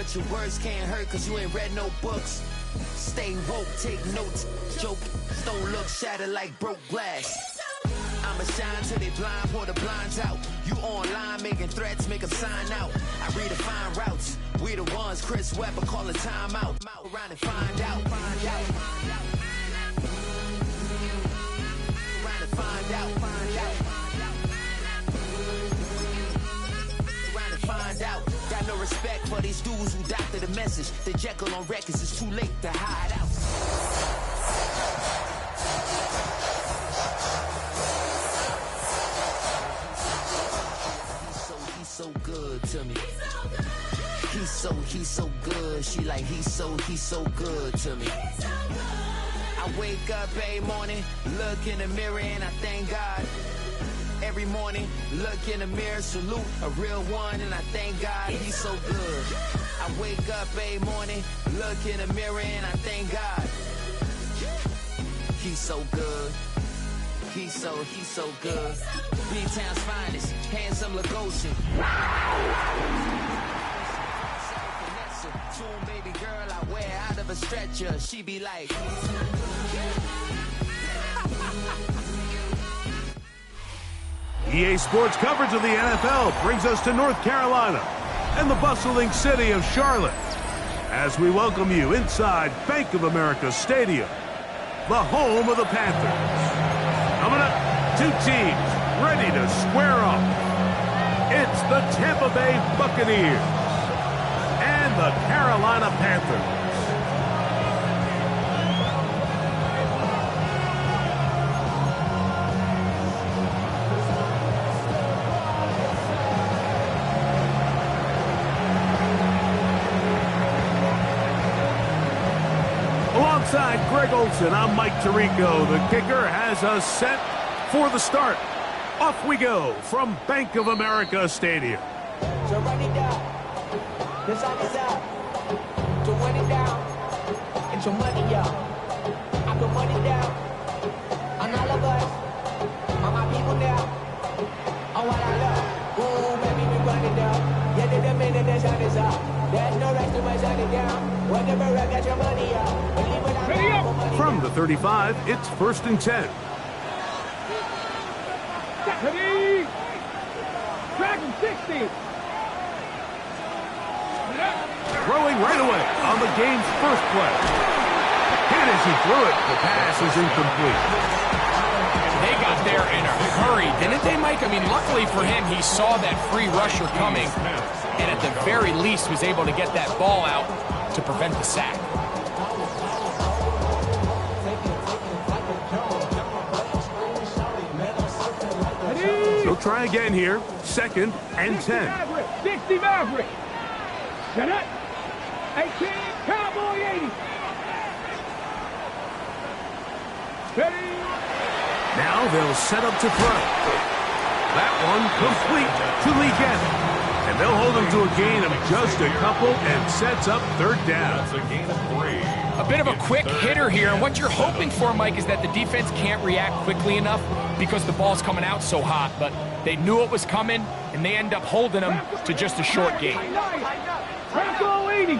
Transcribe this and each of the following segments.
but your words can't hurt cause you ain't read no books. Stay woke, take notes, joke, don't look shattered like broke glass. I'ma shine till they blind, pour the blinds out. You online making threats, make them sign out. I redefine routes, we the ones Chris Webber call a timeout. Around and find out, find out. Around and find out, find out. Around and find out. Got no respect for these dudes who doctor the message. The Jekyll on records, it's too late to hide out. So good to me. He's so good. She like he's so good to me. I wake up every morning, look in the mirror and I thank God. Every morning, look in the mirror, salute a real one and I thank God he's so good. I wake up every morning, look in the mirror and I thank God. He's so good. He's so good. B-Town's finest, handsome Lagosian. Soon, baby girl, I wear out of a stretcher. She be like. EA Sports coverage of the NFL brings us to North Carolina and the bustling city of Charlotte as we welcome you inside Bank of America Stadium, the home of the Panthers. Coming up, two teams ready to square off. It's the Tampa Bay Buccaneers and the Carolina Panthers. Alongside Greg Olson, I'm Mike Tirico. The kicker has us set for the start. Off we go from Bank of America Stadium. So run it down. The sun is up. To run it down. And some money up. I can run it down. On all of us. On my people now. On what I love. Ooh, baby, we run it down. Yeah, the minute the sun is up. There's no rest to my shut it down. Whatever I got your money up. From the 35, it's 1st and 10. Ready? Dragon 60. Throwing right away on the game's first play. Hit as he threw it. The pass is incomplete. They got there in a hurry, didn't they, Mike? I mean, luckily for him, he saw that free rusher coming, and at the very least was able to get that ball out to prevent the sack. He'll try again here. 2nd and 10. 60 Maverick. Set up. 18 Cowboy 80. Ready. Now they'll set up to throw. That one complete to Lee Gannon. And they'll hold him to a gain of just a couple and sets up 3rd down. That's a gain of 3. A bit of a quick hitter here, and what you're hoping for, Mike, is that the defense can't react quickly enough because the ball's coming out so hot, but they knew it was coming, and they end up holding them to just a short gain. Franco 80.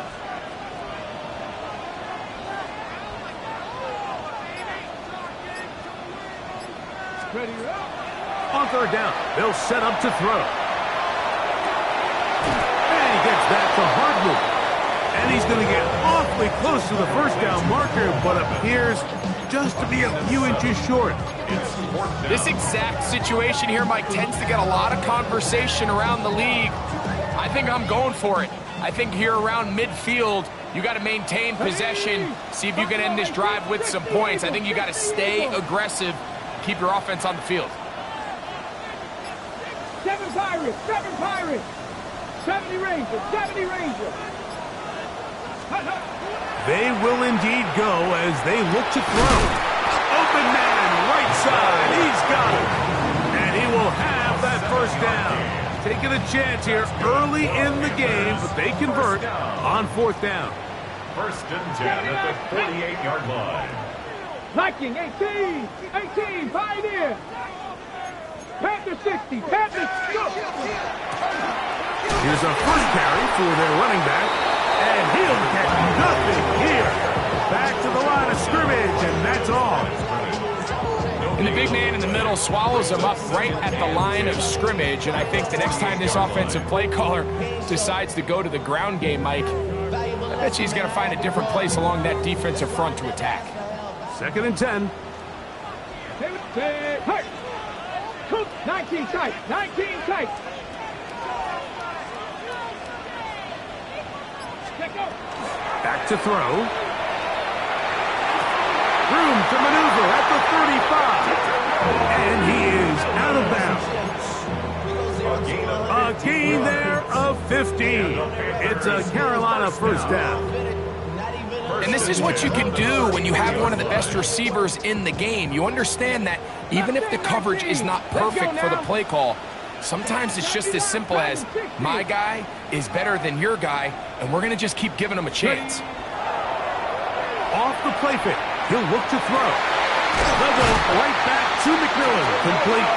Ready up. On 3rd down, they'll set up to throw. And he gets that to Hardman. And he's going to get awfully close to the 1st down marker, but appears just to be a few inches short. This exact situation here, Mike, tends to get a lot of conversation around the league. I think I'm going for it. I think here around midfield, you got to maintain possession, see if you can end this drive with some points. I think you got to stay aggressive, keep your offense on the field. 7 Pirates, 7 Pirates. 70 Rangers, 70 Rangers. They will indeed go as they look to throw. Open man, right side, he's got it. And he will have that 1st down. Taking a chance here early in the game, but they convert on 4th down. 1st and 10 at the 48-yard line. Viking 18, 18, Pioneer. Panther 60, Panther go. Here's a 1st carry for their running back, Seattle swallows them up right at the line of scrimmage, and I think the next time this offensive play caller decides to go to the ground game, Mike, I bet he's going to find a different place along that defensive front to attack. 2nd and 10. 19 tight, 19 tight. Back to throw. Room to maneuver at the 35. And he is out of bounds. A gain there of 15. It's a Carolina first down. And this is what you can do when you have one of the best receivers in the game. You understand that even if the coverage is not perfect for the play call, sometimes it's just as simple as my guy is better than your guy, and we're going to just keep giving him a chance. Off the play fake, he'll look to throw. They'll go right back to McMillan, complete.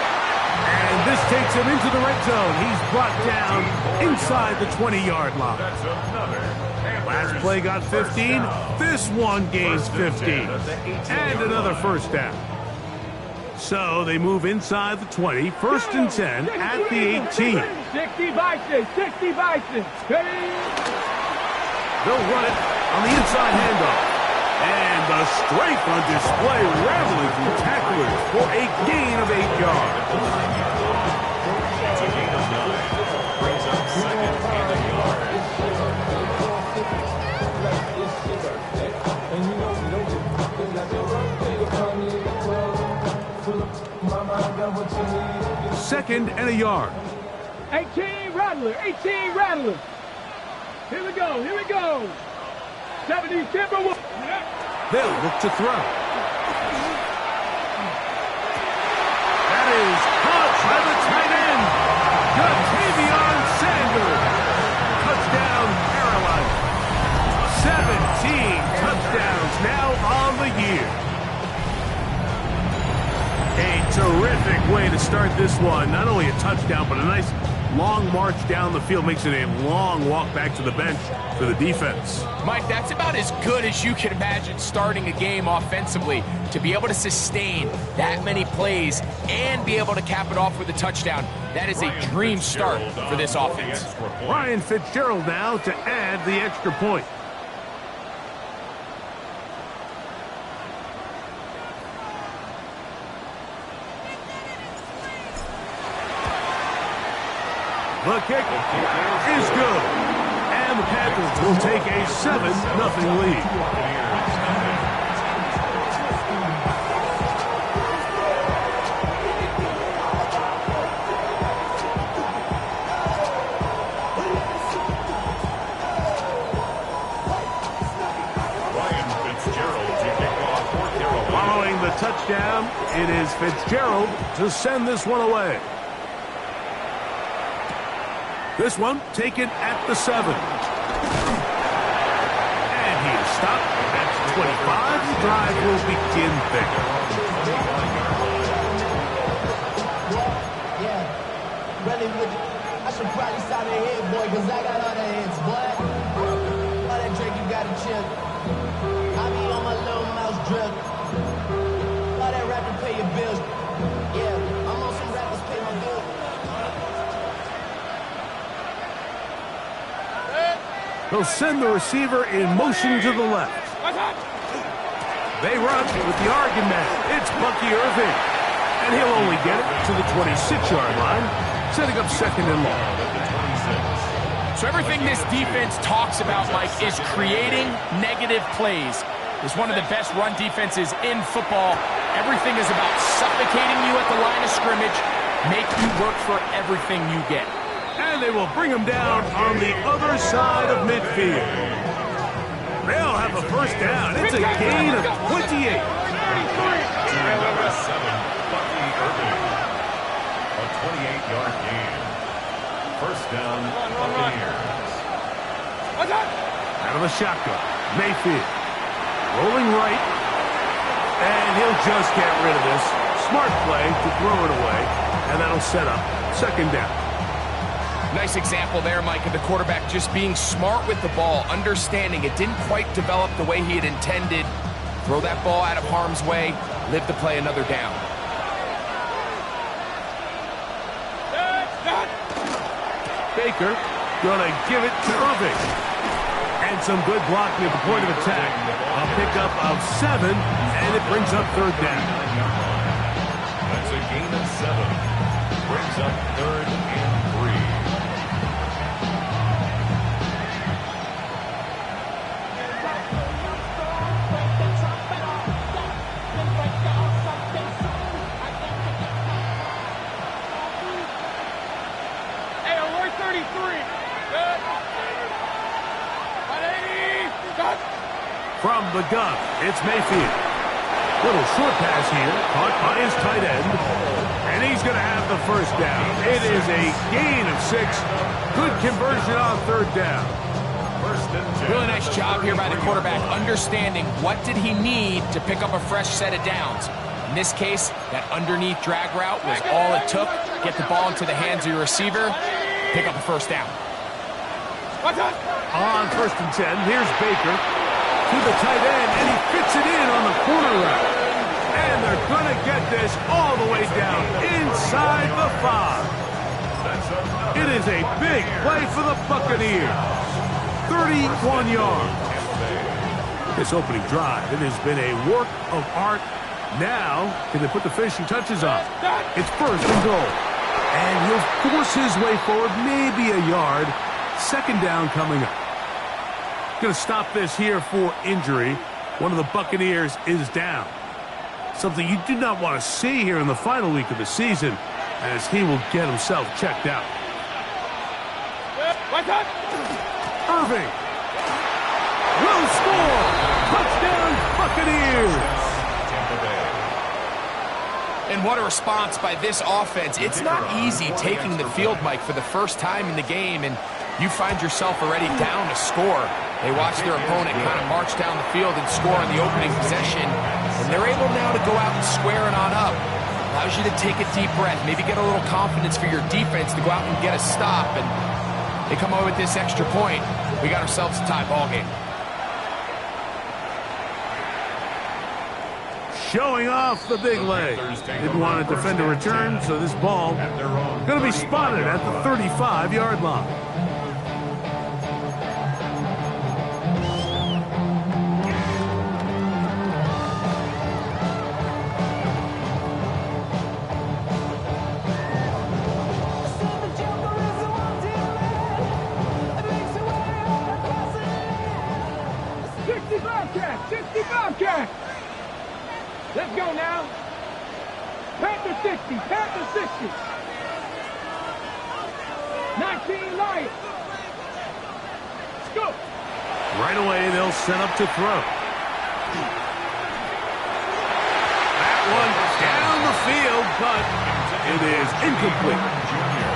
And this takes him into the red zone. He's brought down inside the 20-yard line. Last play got 15. This one gains 15. And another first down. So they move inside the 20, 1st and 10 at the 18. 60 Bison, 60 Bison. They'll run it on the inside handoff. And the strength on display, rambling through tacklers for a gain of 8 yards. It's a gain of 9. Brings up 2nd and a yard. Second and a yard. 18 Rattler, 18 Rattler. Here we go, here we go. 70 Timberwolves. They'll look to throw. That is caught by the tight end, Ja'Tavion Sanders. Touchdown, Carolina. 17 touchdowns now on the year. A terrific way to start this one. Not only a touchdown, but a nice long march down the field. Makes it a long walk back to the bench for the defense. Mike, that's about as good as you can imagine starting a game offensively. To be able to sustain that many plays and be able to cap it off with a touchdown, that is a dream start for this offense. Ryan Fitzgerald now to add the extra point. The kick is good. And the Panthers will take a 7-0 lead. Ryan Fitzgerald to kick off for Carolina. Following the touchdown, it is Fitzgerald to send this one away. This one taken at the 7. And he is stopped at 25. The drive will begin there. Yeah, really, I should probably stop your head, boy, because I got all the hits, boy. All that drink, you got to chill. I be on my little mouse drip. All that rap to pay your bills. Yeah, I'm on some rappers pay my bills. They'll send the receiver in motion to the left. They run with the Oregon man. It's Bucky Irving. And he'll only get it to the 26-yard line, setting up 2nd and long. So everything this defense talks about, Mike, is creating negative plays. It's one of the best run defenses in football. Everything is about suffocating you at the line of scrimmage, make you work for everything you get. And they will bring him down on the other side of midfield. They'll have a first down. It's a gain of 28. To number 7, Bucky Irving. A 28-yard gain. First down, Buccaneers. Out of the shotgun, Mayfield. Rolling right. And he'll just get rid of this. Smart play to throw it away. And that'll set up 2nd down. Nice example there, Mike, of the quarterback just being smart with the ball, understanding it didn't quite develop the way he had intended. Throw that ball out of harm's way, live to play another down. Baker gonna give it to Irving. And some good blocking at the point of attack. A pickup of 7, and it brings up third down. That's a gain of 7. Brings up 3rd and 3. Hey, alert 33. Good. 180. Cut. From the gun, it's Mayfield. Little short pass here, caught by his tight end. And he's going to have the first down. It is a gain of 6. Good conversion on third down. Really nice job here by the quarterback, understanding what did he need to pick up a fresh set of downs. In this case, that underneath drag route was all it took. Get the ball into the hands of your receiver, pick up a first down. On 1st and 10, here's Baker to the tight end, and he fits it in on the corner route. And they're going to get this all the way down inside the 5. It is a big play for the Buccaneers. 31 yards. This opening drive, it has been a work of art. Now, can they put the finishing touches on? It's 1st and goal. And he'll force his way forward, maybe a yard. 2nd down coming up. Going to stop this here for injury. One of the Buccaneers is down. Something you do not want to see here in the final week of the season, as he will get himself checked out. Irving will score. Touchdown, Buccaneers. And what a response by this offense. It's not easy taking the field, Mike, for the first time in the game, and you find yourself already down to score. They watch their opponent kind of march down the field and score on the opening possession, and they're able now to go out and square it on up. Allows you to take a deep breath, maybe get a little confidence for your defense to go out and get a stop, and they come away with this extra point. We got ourselves a tie ball game. Showing off the big leg. Didn't want to defend a return, so this ball going to be spotted at the 35-yard line. Let's go now. Panther 60, Panther 60. 19 Lions. Let's go. Right away, they'll set up to throw. That one down the field, but it is incomplete.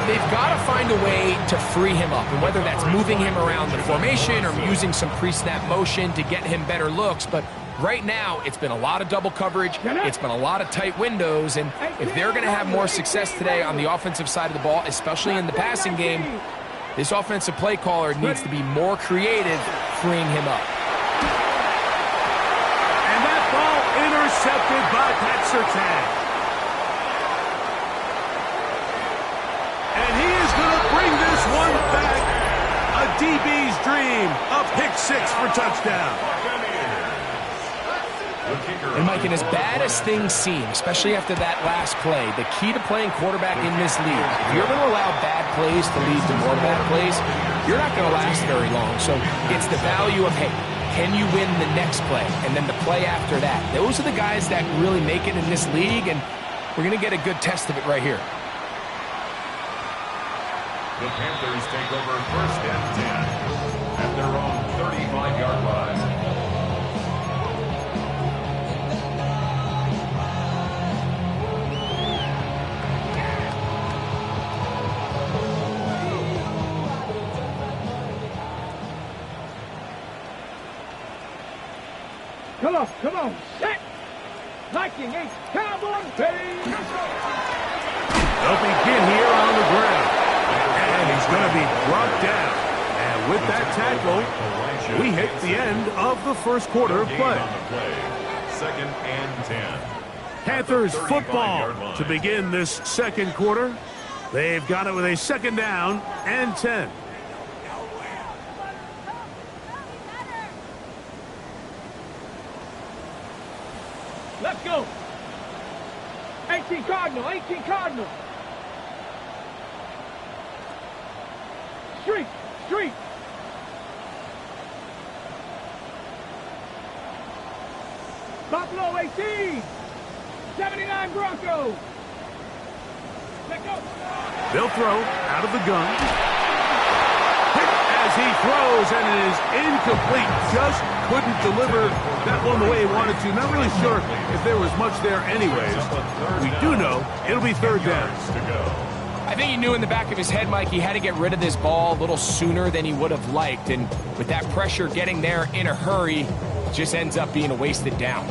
They've got to find a way to free him up, and whether that's moving him around the formation or using some pre-snap motion to get him better looks, but right now, it's been a lot of double coverage. It's been a lot of tight windows. And if they're going to have more success today on the offensive side of the ball, especially in the passing game, this offensive play caller needs to be more creative, freeing him up. And that ball intercepted by Pat Surtain. And he is going to bring this one back. A DB's dream. A pick 6 for touchdown. And Mike, and as bad as things seem, especially after that last play, the key to playing quarterback in this league, if you're going to allow bad plays to lead to more bad plays, you're not going to last very long. So it's the value of, hey, can you win the next play? And then the play after that. Those are the guys that really make it in this league, and we're going to get a good test of it right here. The Panthers take over 1st and 10 at their own 35-yard line. Come on, set. Viking 8, Cowboys, ready. They'll begin here on the ground. And he's going to be brought down. And with that tackle, we hit the end of the first quarter of play. 2nd and 10. Panthers football to begin this second quarter. They've got it with a second down and 10. Let's go. 18 Cardinal, 18 Cardinal. Street, street. Buffalo 18. 79 Broncos. Let's go. They'll throw out of the gun. Hit as he throws, and it is incomplete. Just couldn't deliver that one the way he wanted to. Not really sure if there was much there anyways. We do know it'll be third down. I think he knew in the back of his head, Mike, he had to get rid of this ball a little sooner than he would have liked. And with that pressure getting there in a hurry, it just ends up being a wasted down.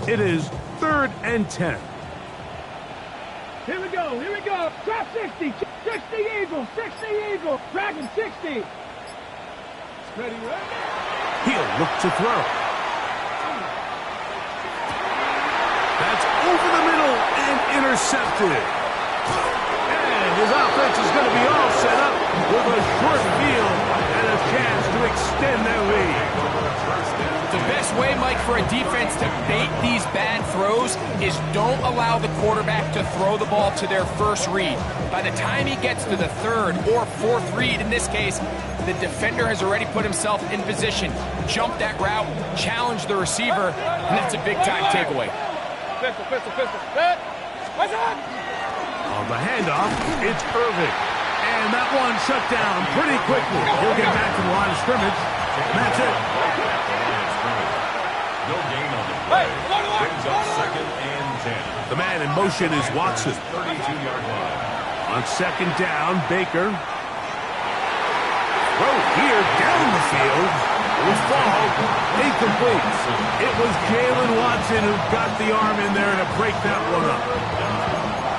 It is 3rd and 10. Here we go, here we go. Drop 60, 60 Eagles, 60 Eagles. Dragon 60. Ready, ready. He'll look to throw. That's over the middle and intercepted. And his offense is going to be all set up with a short field and a chance to extend their lead. The best way, Mike, for a defense to bait these bad throws is don't allow the quarterback to throw the ball to their first read. By the time he gets to the third or fourth read, in this case, the defender has already put himself in position, jumped that route, challenged the receiver, and that's a big-time takeaway. Pistol, pistol, pistol. What's up? On the handoff, it's Irving. And that one shut down pretty quickly. He'll get back to the line of scrimmage. And that's it. No gain on the play. Brings up 2nd and 10. The man in motion is Watson. 32-yard line. On 2nd down, Baker. Throw here down the field. It will fall. Incomplete. It was Jalen Watson who got the arm in there to break that one up.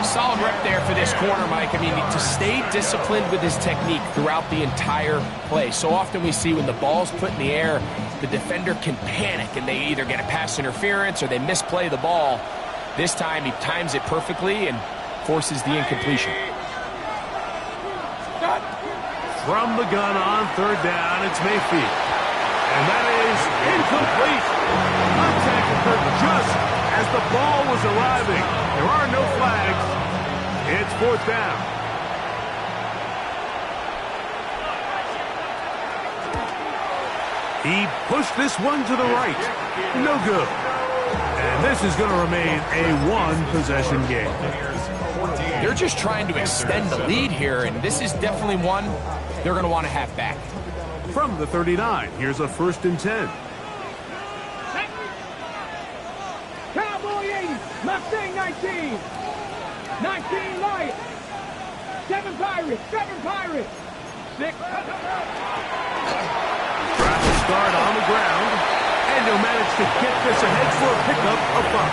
Solid rep there for this corner, Mike. I mean, to stay disciplined with his technique throughout the entire play. So often we see when the ball's put in the air, the defender can panic and they either get a pass interference or they misplay the ball. This time he times it perfectly and forces the incompletion. From the gun on 3rd down, it's Mayfield. And that is incomplete. Contact occurred just as the ball was arriving. There are no flags. It's 4th down. He pushed this one to the right. No good. And this is going to remain a one-possession game. They're just trying to extend the lead here, and this is definitely one they're going to want to have back. From the 39, here's a 1st and 10. Cowboy 80, Mustang 19. 19 Lions. 7 Pirates, 7 Pirates. 6. Traffic start on the ground, and he'll manage to get this ahead for a pickup of 5.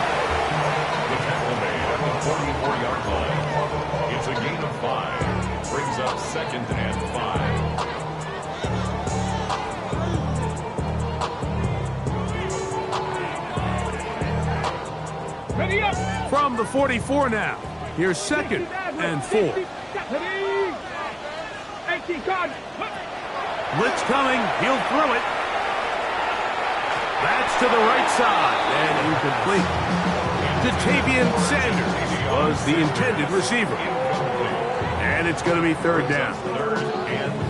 The tackle made at the 44-yard line. It's a gain of 5. Brings up 2nd and 5. Ready up. From the 44 now, here's 2nd and 4. 18 cards. Blitz coming, he'll throw it. That's to the right side, and incomplete. Ja'Tavion Sanders was the intended receiver. And it's going to be 3rd down. I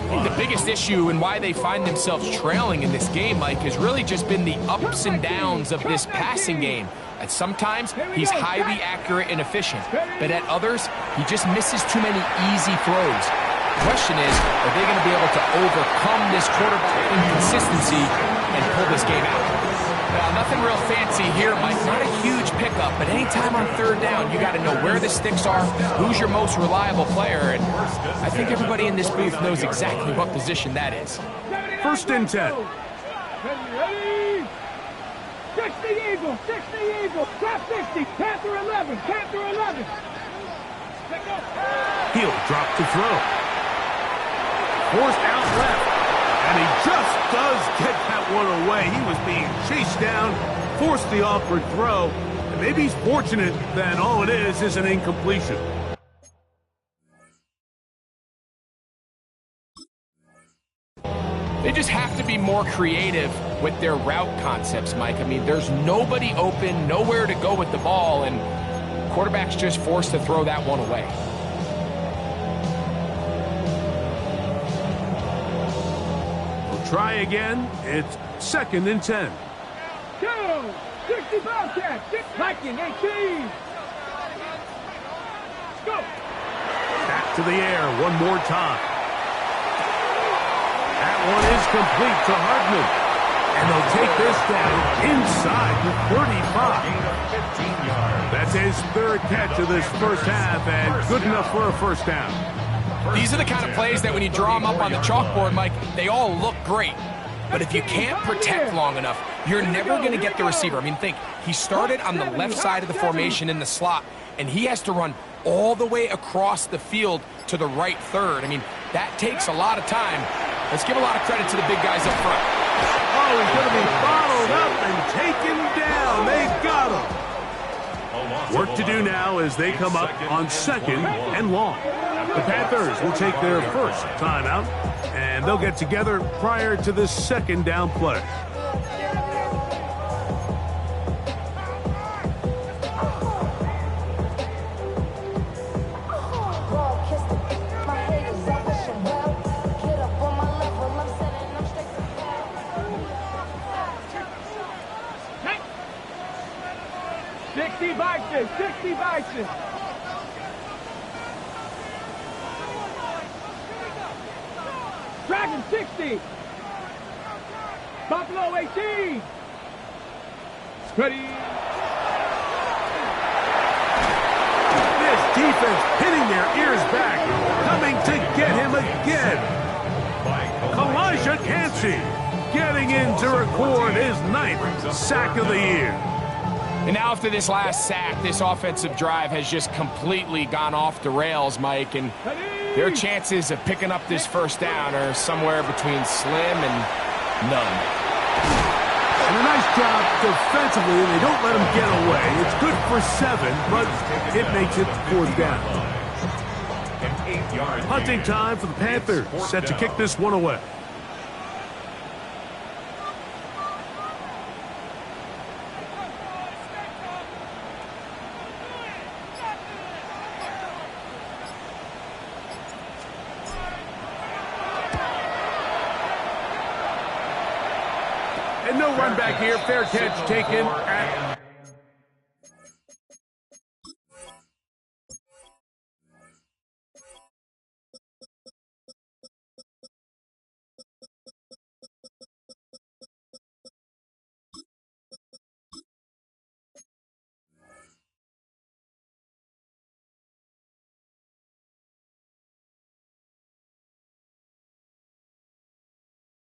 think the biggest issue and why they find themselves trailing in this game, Mike, has really just been the ups and downs of this passing game. And sometimes he's highly accurate and efficient, but at others, he just misses too many easy throws. The question is, are they going to be able to overcome this quarterback inconsistency and pull this game out? Well, nothing real fancy here, Mike. Not a huge pickup, but anytime on 3rd down, you got to know where the sticks are, who's your most reliable player, and I think everybody in this booth knows exactly what position that is. 1st and 10. Ready. 60 Eagles, 60 Eagles, top 60, Panther 11, Panther 11. He'll drop to throw. forced out left. And he just does get that one away. He was being chased down, forced the awkward throw. And maybe he's fortunate that all it is an incompletion. They just have to be more creative with their route concepts, Mike. I mean, there's nobody open, nowhere to go with the ball, and quarterback's just forced to throw that one away. We'll try again. It's 2nd and 10. 60 Bobcats, Viking 18. Go. Back to the air one more time. That one is complete to Hardman. And they'll take this down inside the 35. That's his 3rd catch of this first half, and good enough for a first down. These are the kind of plays that when you draw them up on the chalkboard, Mike, they all look great. But if you can't protect long enough, you're never going to get the receiver. I mean, think, he started on the left side of the formation in the slot, and he has to run all the way across the field to the right third. I mean, that takes a lot of time. Let's give a lot of credit to the big guys up front. Oh, he's going to be bottled up and taken down. They got him. Work to do now as they come up on 2nd and long. The Panthers will take their first timeout, and they'll get together prior to this 2nd down play. Bison, 60 Bison. Dragon 60. Buffalo 18. Ready. This defense pinning their ears back, coming to get him again. Kalijah Kancey getting in to record his 9th sack of the year. And now after this last sack, this offensive drive has just completely gone off the rails, Mike, and their chances of picking up this first down are somewhere between slim and none. And a nice job defensively, and they don't let him get away. It's good for 7, but it makes it 4th down. Hunting time for the Panthers, set to kick this one away. And no run back here. Fair catch taken at...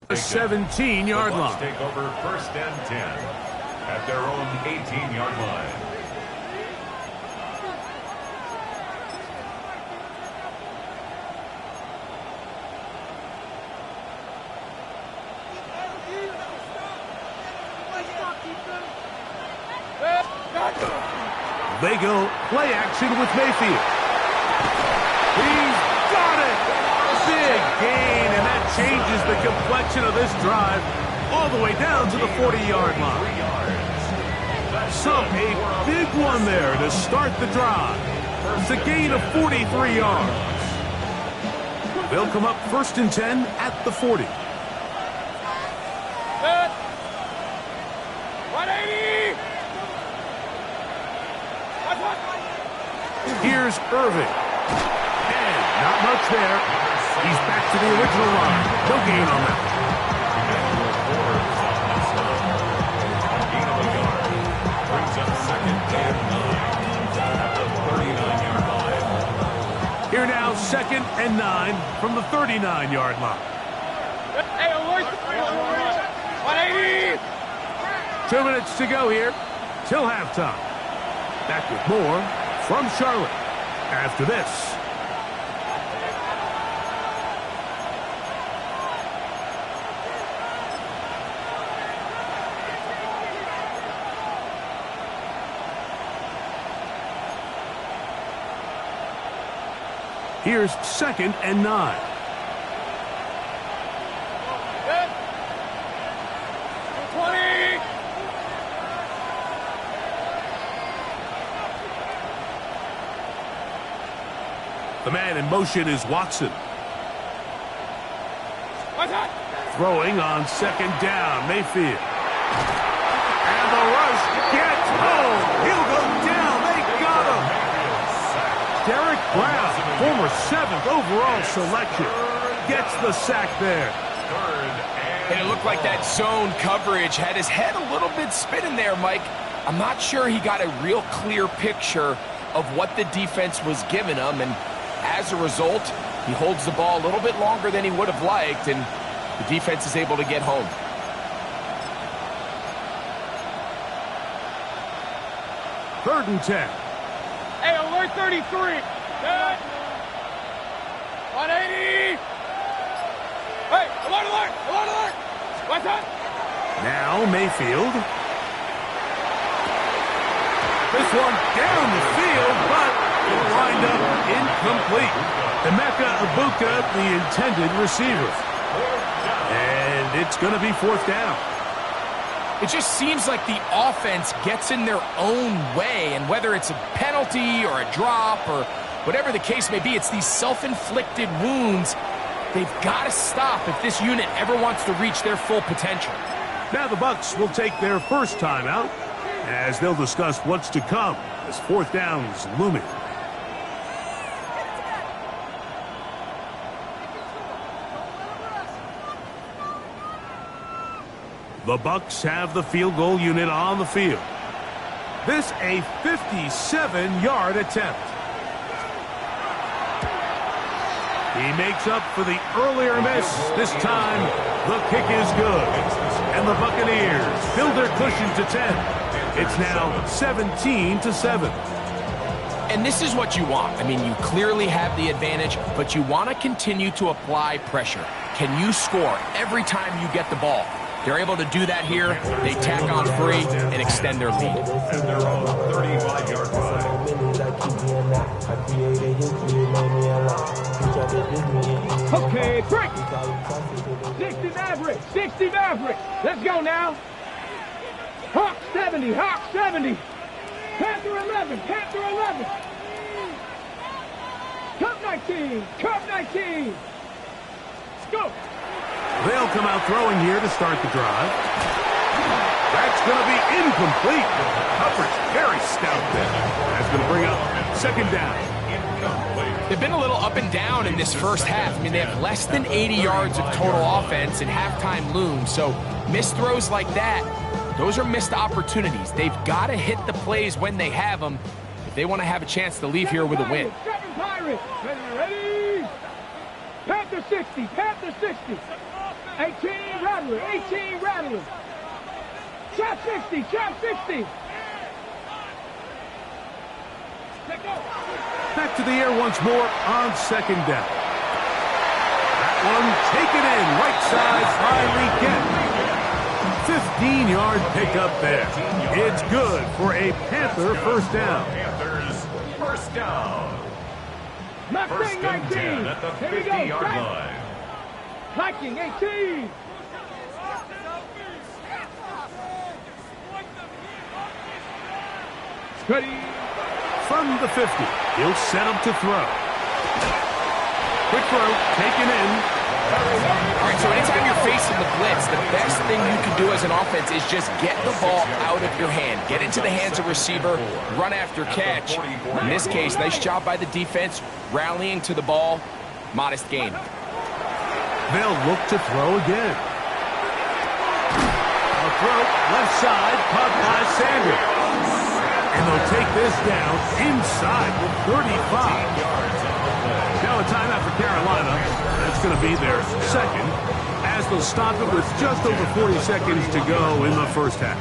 the 17-yard line. Take over 1st and 10 at their own 18-yard line. They go play action with Mayfield. He's got it! Big gain, and that changes the complexion of this drive all the way down to the 40-yard line. So a big one there to start the drive. It's a gain of 43 yards. They'll come up 1st and 10 at the 40. 180! Here's Irving. And not much there. He's back to the original line. No gain on that. Here now, 2nd and 9 from the 39-yard line. 180! 2 minutes to go here till halftime. Back with more from Charlotte after this. Here's 2nd and 9. The man in motion is Watson. Throwing on 2nd down, Mayfield. And the rush gets home. He'll go down. They got him. Derek Brown, former 7th overall selection, gets the sack there. And it looked like that zone coverage had his head a little bit spinning there, Mike. I'm not sure he got a real clear picture of what the defense was giving him, and as a result, he holds the ball a little bit longer than he would have liked, and the defense is able to get home. Third and 10. Hey, alert 33. Good. 180. Hey, alert, alert, alert, alert. What's up? Now Mayfield. This one down the field, but it lined up incomplete. Emeka Egbuka, the intended receiver. And it's going to be 4th down. It just seems like the offense gets in their own way, and whether it's a penalty or a drop or whatever the case may be, it's these self-inflicted wounds. They've got to stop if this unit ever wants to reach their full potential. Now the Bucs will take their first timeout as they'll discuss what's to come as 4th down's looming. The Bucs have the field goal unit on the field. This a 57-yard attempt. He makes up for the earlier miss. This time, the kick is good. And the Buccaneers build their cushion to 10. It's now 17-7. And this is what you want. I mean, you clearly have the advantage, but you want to continue to apply pressure. Can you score every time you get the ball? They're able to do that here. They tack on 3 and extend their lead. And they're on the 35-yard line. Okay, break. 60 Maverick, 60 Maverick. Let's go now. Hawk 70, Hawk 70. Panther 11, Panther 11. Cup 19, Cup 19. Let's go. They'll come out throwing here to start the drive. That's going to be incomplete. Coverage very stout there. That's going to bring up 2nd down. They've been a little up and down in this first half. I mean, they have less than 80 yards of total offense and halftime looms. So missed throws like that, those are missed opportunities. They've got to hit the plays when they have them if they want to have a chance to leave here with a win. Second Pirates. Ready? Panther 60, Panther 60. 18 Rattler, 18 Rattler. Chop 60, Chop 60. Back to the air once more on 2nd down. That one taken in, right side by Riquet. 15-yard pickup there. It's good for a Panther first down. Panthers first down. Mustang First and 19. 10 at the Here we go. 50-yard line. Hiking 18. Ready. From the 50, he'll set him to throw. Quick throw, taken in. All right, so anytime you're facing the blitz, the best thing you can do as an offense is just get the ball out of your hand. Get into the hands of receiver, run after catch. In this case, nice job by the defense, rallying to the ball. Modest gain. They'll look to throw again. A throw, left side, caught by Sanders. And they'll take this down inside the 35. Now a timeout for Carolina. That's going to be their 2nd, as they'll stop it with just over 40 seconds to go in the first half.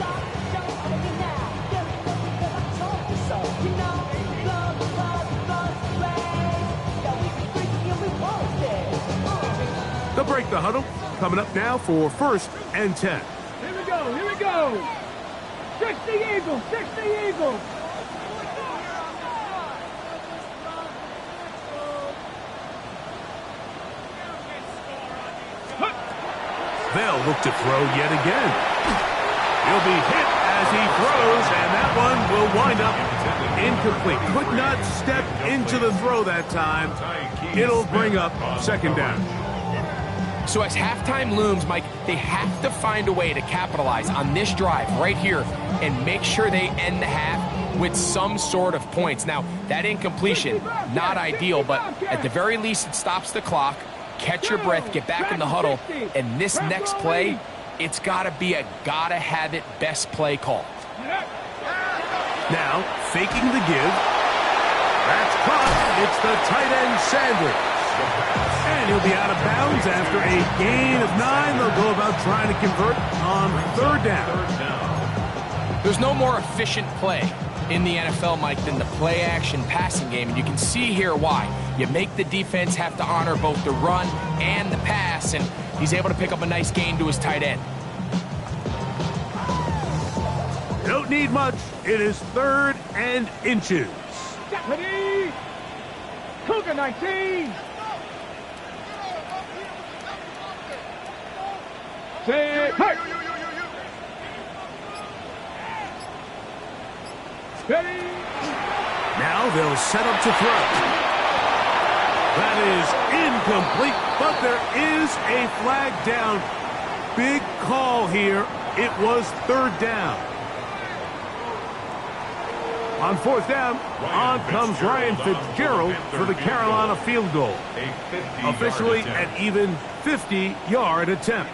They'll break the huddle. Coming up now for 1st and 10. Here we go, here we go. 60 Eagles, 60 Eagles. They'll look to throw yet again. He'll be hit as he throws, and that one will wind up incomplete. Could not step into the throw that time. It'll bring up second down. So as halftime looms, Mike, they have to find a way to capitalize on this drive right here and make sure they end the half with some sort of points. Now, that incompletion, not ideal, but at the very least, it stops the clock. Catch your breath, get back in the huddle, and this next play, it's got to be a gotta-have-it best play call. Now, faking the give. That's caught. It's the tight end, Sanders. And he'll be out of bounds after a gain of 9. They'll go about trying to convert on third down. There's no more efficient play in the NFL, Mike, than the play-action passing game. And you can see here why. You make the defense have to honor both the run and the pass, and he's able to pick up a nice gain to his tight end. Don't need much. It is 3rd and inches. Ready? Cougar 19. Say, hey! Ready? Now they'll set up to throw. That is incomplete, but there is a flag down. Big call here. It was 3rd down. On 4th down, on comes Ryan Fitzgerald for the Carolina field goal. Officially an even 50-yard attempt.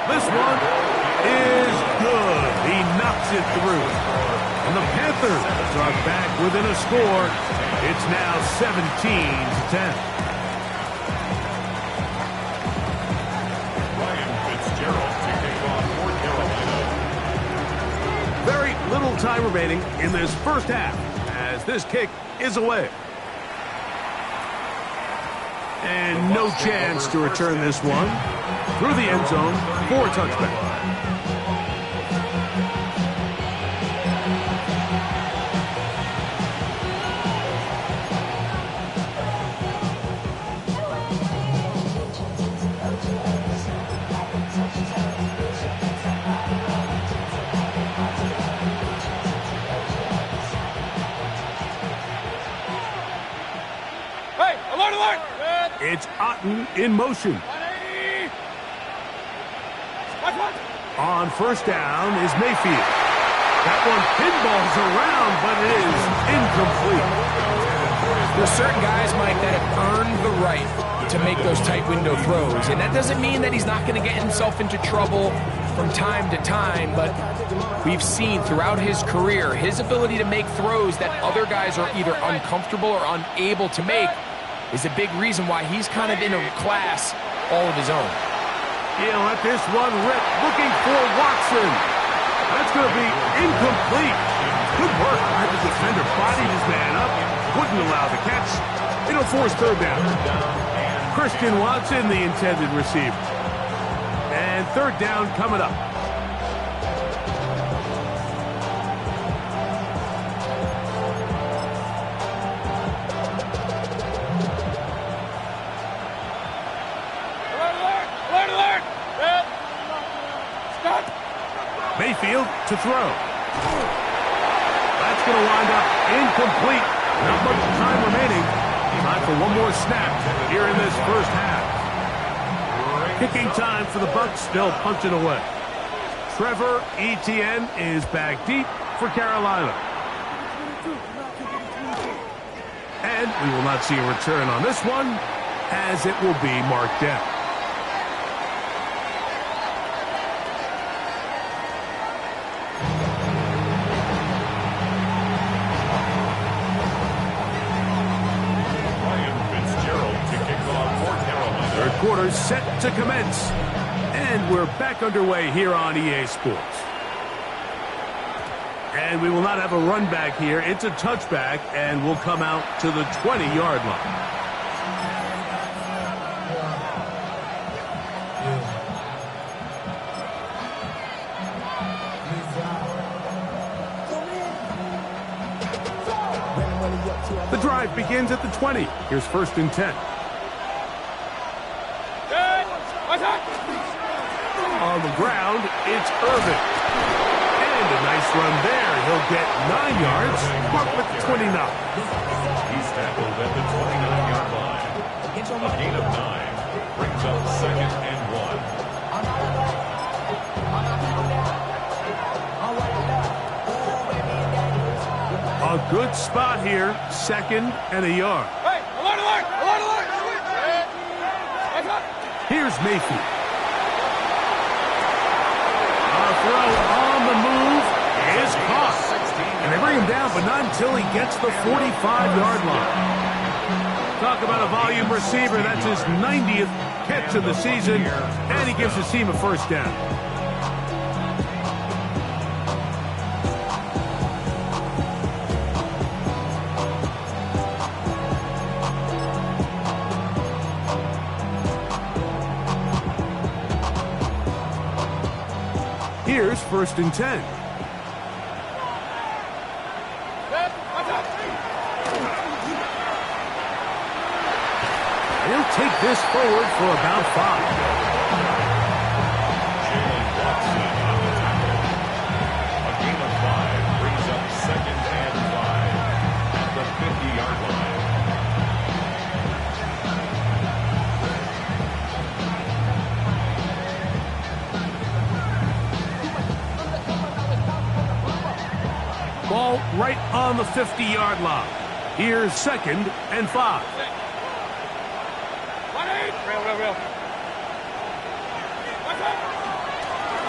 This one is good. He knocks it through. And the Panthers are back within a score. It's now 17-10. Ryan Fitzgerald to kick off for Carolina. Very little time remaining in this first half as this kick is away. And no chance to return this one through the end zone for a touchback. Hey, alert, alert! It's Otten in motion. 180! On first down is Mayfield. That one pinballs around, but it is incomplete. There's certain guys, Mike, that have earned the right to make those tight window throws. And that doesn't mean that he's not going to get himself into trouble from time to time, but we've seen throughout his career his ability to make throws that other guys are either uncomfortable or unable to make is a big reason why he's kind of in a class all of his own. He'll let this one rip, looking for Watson. That's going to be incomplete. Good work. The defender bodied his man up, wouldn't allow the catch. It'll force third down. Christian Watson, the intended receiver. And third down coming up. Mayfield to throw. That's going to wind up incomplete. Not much time remaining. Time for one more snap here in this first half. Kicking time for the Bucs, still punching away. Trevor Etienne is back deep for Carolina. And we will not see a return on this one, as it will be marked down. Quarters set to commence. And we're back underway here on EA Sports. And we will not have a run back here. It's a touchback, and we'll come out to the 20-yard line. The drive begins at the 20. Here's 1st and 10. On the ground, it's Irvin. And a nice run there. He'll get 9 yards, marked with 29. He's tackled at the 29-yard line. A gain of 9 brings up 2nd and 1. A good spot here, 2nd and a yard. Hey, alert! Here's Mayfield. A throw on the move is caught. And they bring him down, but not until he gets the 45-yard line. Talk about a volume receiver. That's his 90th catch of the season, and he gives his team a 1st down. Here's 1st and 10. He'll take this forward for about 5. Jalen Watson on the tackle. A gain of 5 brings up 2nd and 5 at the 50-yard line. Ball right on the 50-yard line. Here's 2nd and 5.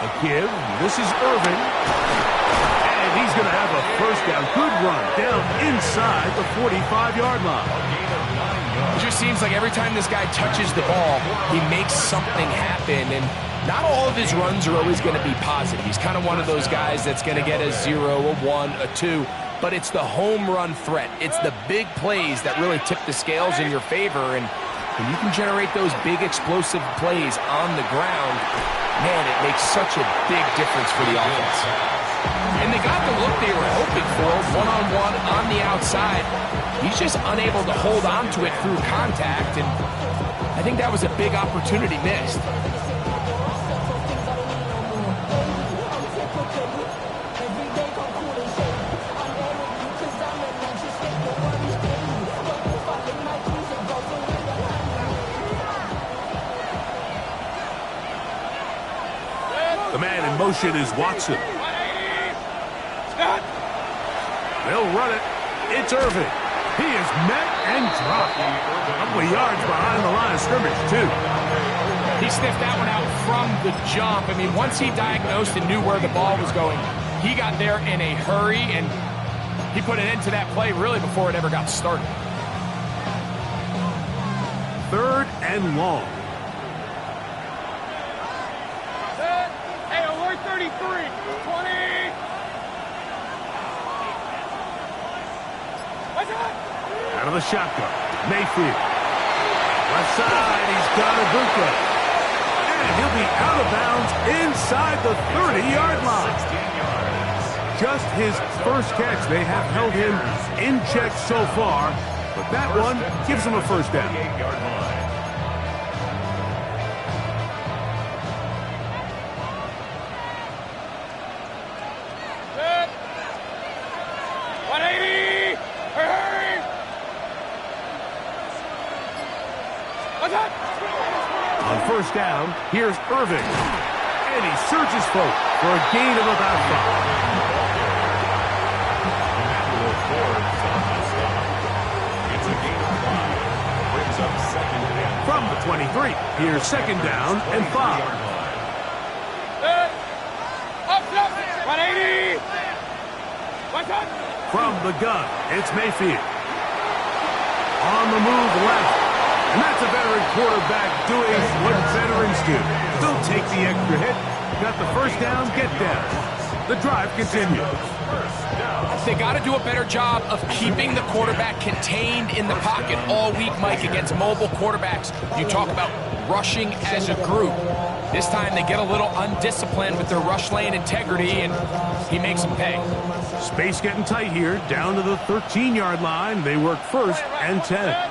A give. This is Irvin. And he's going to have a 1st down. Good run down inside the 45-yard line. It just seems like every time this guy touches the ball, he makes something happen. And not all of his runs are always going to be positive. He's kind of one of those guys that's going to get a 0, a 1, a 2. But it's the home run threat. It's the big plays that really tip the scales in your favor. And when you can generate those big explosive plays on the ground, man, it makes such a big difference for the offense. And they got the look they were hoping for, one-on-one on the outside. He's just unable to hold on to it through contact, and I think that was a big opportunity missed. The man in motion is Watson. They'll run it. It's Irvin. He is met and dropped. A couple of yards behind the line of scrimmage, too. He sniffed that one out from the jump. I mean, once he diagnosed and knew where the ball was going, he got there in a hurry, and he put an end to that play really before it ever got started. 3rd and long. Hey, alert 33, 20. Out of the shotgun, Mayfield. Left side, he's got Ibuka. And he'll be out of bounds inside the 30-yard line. 16 yards. Just his 1st catch. They have held him in check so far, but that one gives him a 1st down. 48-yard line. On 1st down, here's Irvin. And he surges forward for a gain of about 5. It's a gain of 5. Brings up 2nd and 5. From the 23, here's 2nd down and 5. From the gun, it's Mayfield. On the move left. And that's a veteran quarterback doing what veterans do. Don't take the extra hit. Got the 1st down, get down. The drive continues. They got to do a better job of keeping the quarterback contained in the pocket all week, Mike, against mobile quarterbacks. You talk about rushing as a group. This time they get a little undisciplined with their rush lane integrity, and he makes them pay. Space getting tight here, down to the 13-yard line. They work first and 10.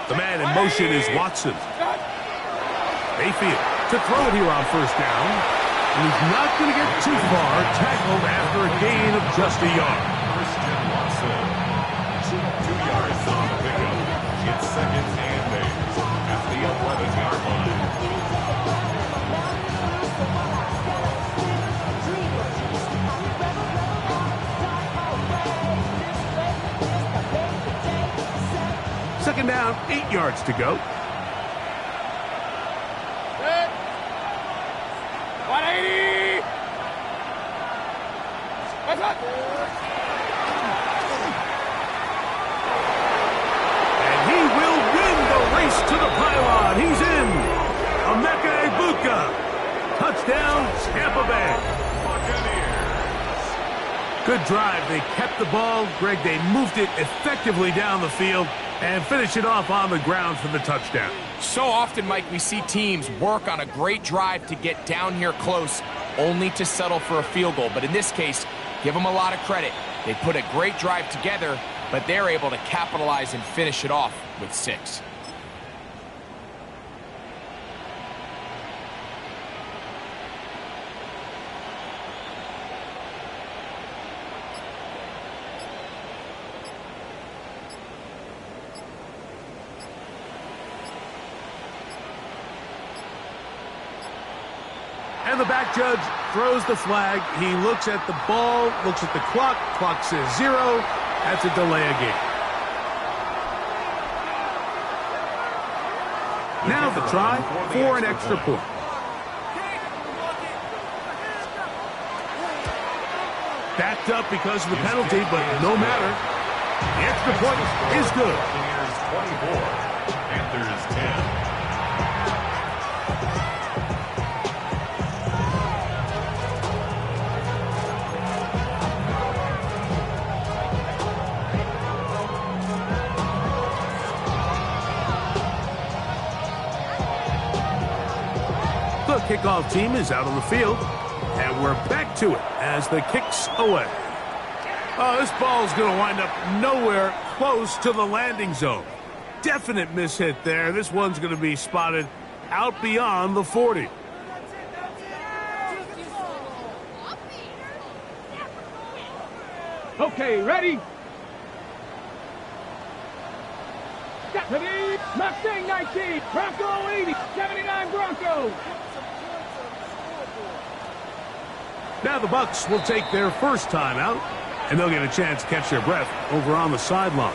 The man in motion is Watson. Mayfield to throw it here on first down. And he's not going to get too far, tackled after a gain of just a yard. Christian Watson, 2 yards on the pickup. It's second and 8 at the 11-yard line. Second down, 8 yards to go. 180! What's up? And he will win the race to the pylon. He's in. Emeka Egbuka. Touchdown, Tampa Bay. Good drive. They kept the ball. Greg, they moved it effectively down the field and finish it off on the ground for the touchdown. So often, Mike, we see teams work on a great drive to get down here close, only to settle for a field goal. But in this case, give them a lot of credit. They put a great drive together, but they're able to capitalize and finish it off with 6. And the back judge throws the flag. He looks at the ball, looks at the clock. Clock says 0. That's a delay of game. Now the try for an extra point. Backed up because of the penalty, but no matter. The extra point is good. Here's 24. Panthers 10. The kickoff team is out on the field, and we're back to it as the kick's away. Oh, this ball's going to wind up nowhere close to the landing zone. Definite mishit there. This one's going to be spotted out beyond the 40. Okay, ready? Ready? Mustang 19, Bronco 80, 79 Broncos. Now the Bucs will take their first time out, and they'll get a chance to catch their breath over on the sideline.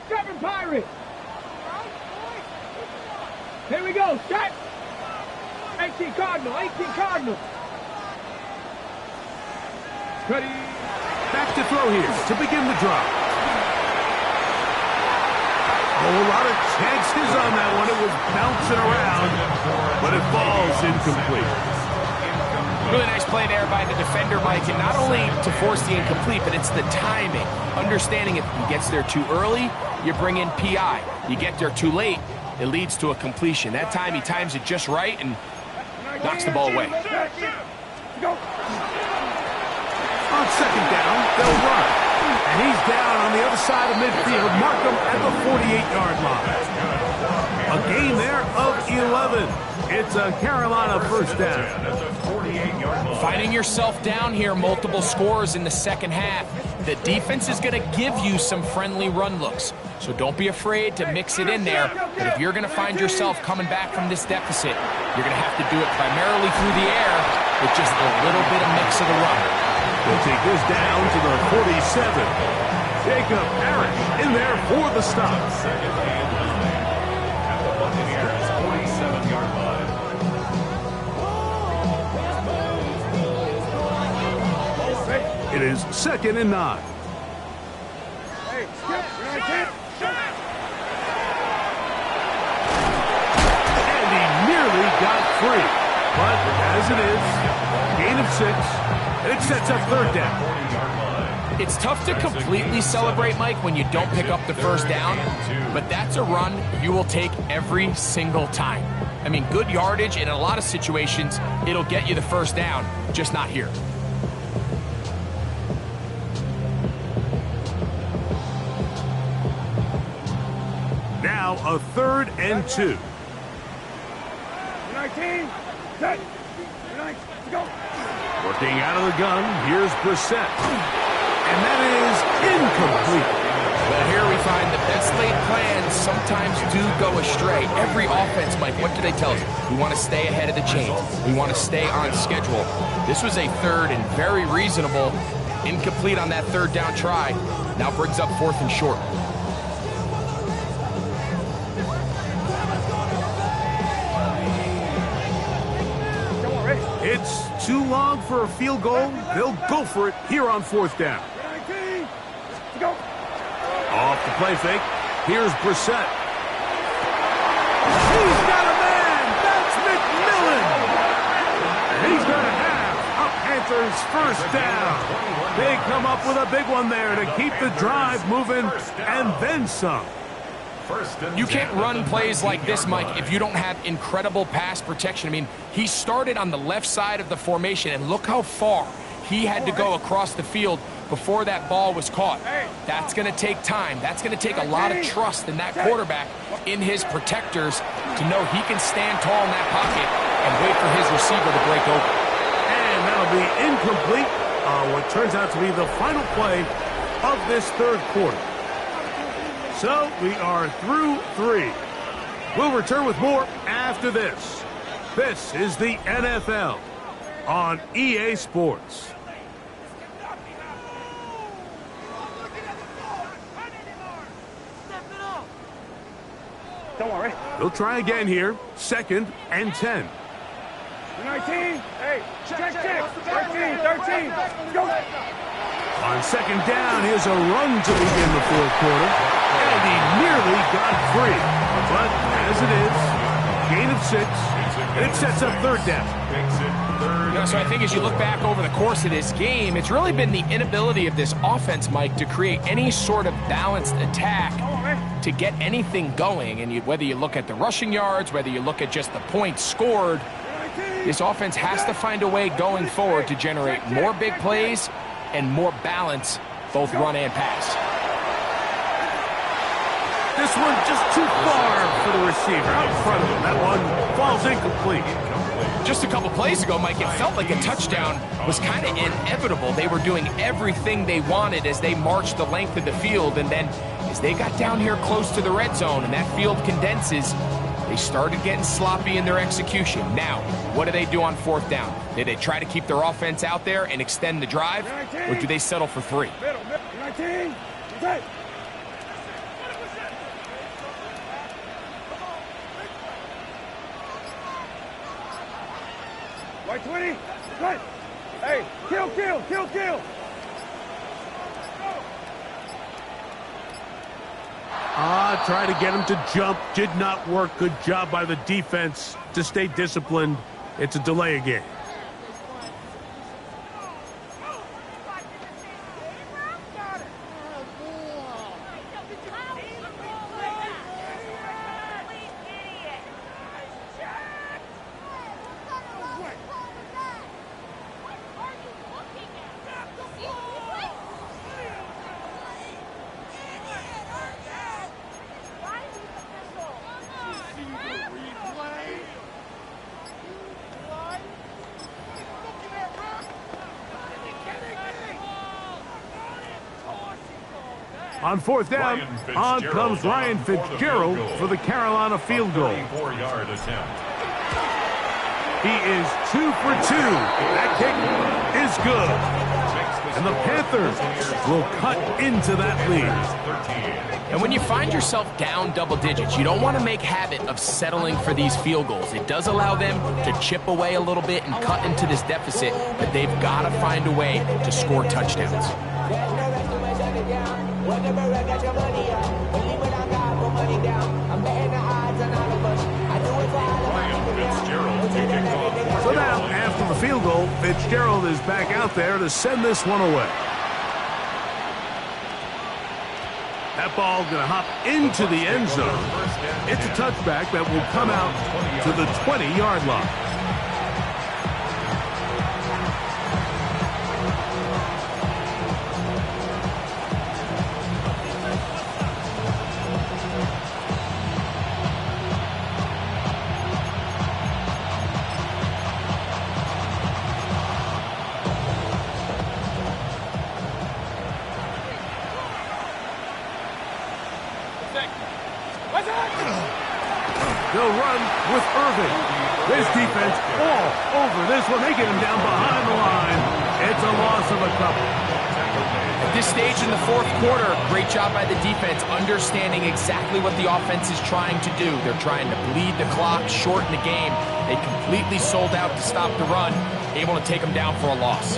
Seven Pirates. Here we go, set. 18 Cardinal. Ready. Back to throw here to begin the drive. Oh, a lot of chances on that one. It was bouncing around, but it falls incomplete. Really nice play there by the defender, Mike, and not only to force the incomplete, but it's the timing. Understanding if he gets there too early, you bring in PI. You get there too late, it leads to a completion. That time he times it just right and knocks the ball away. On second down, they'll run. And he's down on the other side of midfield. Markham at the 48-yard line. A gain there of 11. It's a Carolina first down. Finding yourself down here, multiple scores in the second half. The defense is going to give you some friendly run looks. So don't be afraid to mix it in there. But if you're going to find yourself coming back from this deficit, you're going to have to do it primarily through the air with just a little bit of mix of the run. They'll take this down to the 47. Jacob Parrish in there for the stop. Second and 9 at the Buccaneers' 47-yard line. It is 2nd and 9. Hey, skip. And he nearly got free. But as it is, gain of 6, and it sets up 3rd down. 40-yard line. It's tough to completely celebrate, Mike, when you don't pick up the first down, but that's a run you will take every single time. I mean, good yardage, and in a lot of situations, it'll get you the first down, just not here. Now a 3rd and 2. 19. Set. 19. Go. Working out of the gun, here's Brissett. And that is incomplete. Well, here we find the best laid plans sometimes do go astray. Every offense, Mike, what do they tell us? We want to stay ahead of the chains. We want to stay on schedule. This was a 3rd and very reasonable. Incomplete on that 3rd down try. Now brings up 4th and short. It's too long for a field goal. They'll go for it here on 4th down. 19. Go. Off the play fake. Here's Brissett. He's got a man. That's McMillan. And he's going to have a Panthers first down. They come up with a big one there to keep the drive moving and then some. You can't run plays like this, Mike, if you don't have incredible pass protection. I mean, he started on the left side of the formation, and look how far he had to go across the field before that ball was caught. That's going to take time. That's going to take a lot of trust in that quarterback, in his protectors, to know he can stand tall in that pocket and wait for his receiver to break open. And that'll be incomplete on what turns out to be the final play of this 3rd quarter. So we are through 3. We'll return with more after this. This is the NFL on EA Sports. Don't worry. They'll try again here. 2nd and 10. 19. Hey, check. 13. Go. On 2nd down, here's a run to begin the 4th quarter. And he nearly got free. But as it is, gain of 6, and it sets up 3rd down. So I think as you look back over the course of this game, it's really been the inability of this offense, Mike, to create any sort of balanced attack to get anything going. And whether you look at the rushing yards, whether you look at just the points scored, this offense has to find a way going forward to generate more big plays and more balance, both run and pass. This one just too far for the receiver out in front of him. That one falls incomplete. Just a couple plays ago, Mike, it felt like a touchdown was kind of inevitable. They were doing everything they wanted as they marched the length of the field, and then as they got down here close to the red zone and that field condenses, they started getting sloppy in their execution. Now, what do they do on 4th down? Do they try to keep their offense out there and extend the drive, or do they settle for 3? 19. Set. White 20. Right. Hey, kill. Try to get him to jump. Did not work. Good job by the defense to stay disciplined. It's a delay again. On 4th down, on comes Ryan Fitzgerald for the Carolina field goal. 34-yard attempt. He is 2 for 2. That kick is good. Takes the And the Panthers will cut into that lead. And when you find yourself down double digits, you don't want to make habit of settling for these field goals. It does allow them to chip away a little bit and cut into this deficit, but they've got to find a way to score touchdowns. So now, after the field goal, Fitzgerald is back out there to send this one away. That ball going to hop into the end zone. It's a touchback that will come out to the 20-yard line. They'll run with Irving. This defense all over this one. They get him down behind the line. It's a loss of a couple. At this stage in the fourth quarter, great job by the defense, understanding exactly what the offense is trying to do. They're trying to bleed the clock, shorten the game. They completely sold out to stop the run, able to take them down for a loss.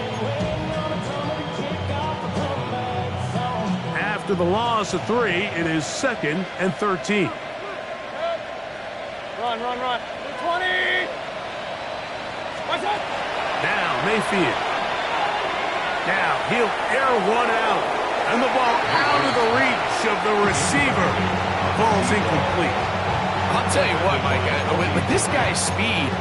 After the loss of 3, it is 2nd and 13. Run. 20. What's that? Now Mayfield. Now he'll air one out. And the ball out of the reach of the receiver. Ball's incomplete. I'll tell you what, Mike, with this guy's speed,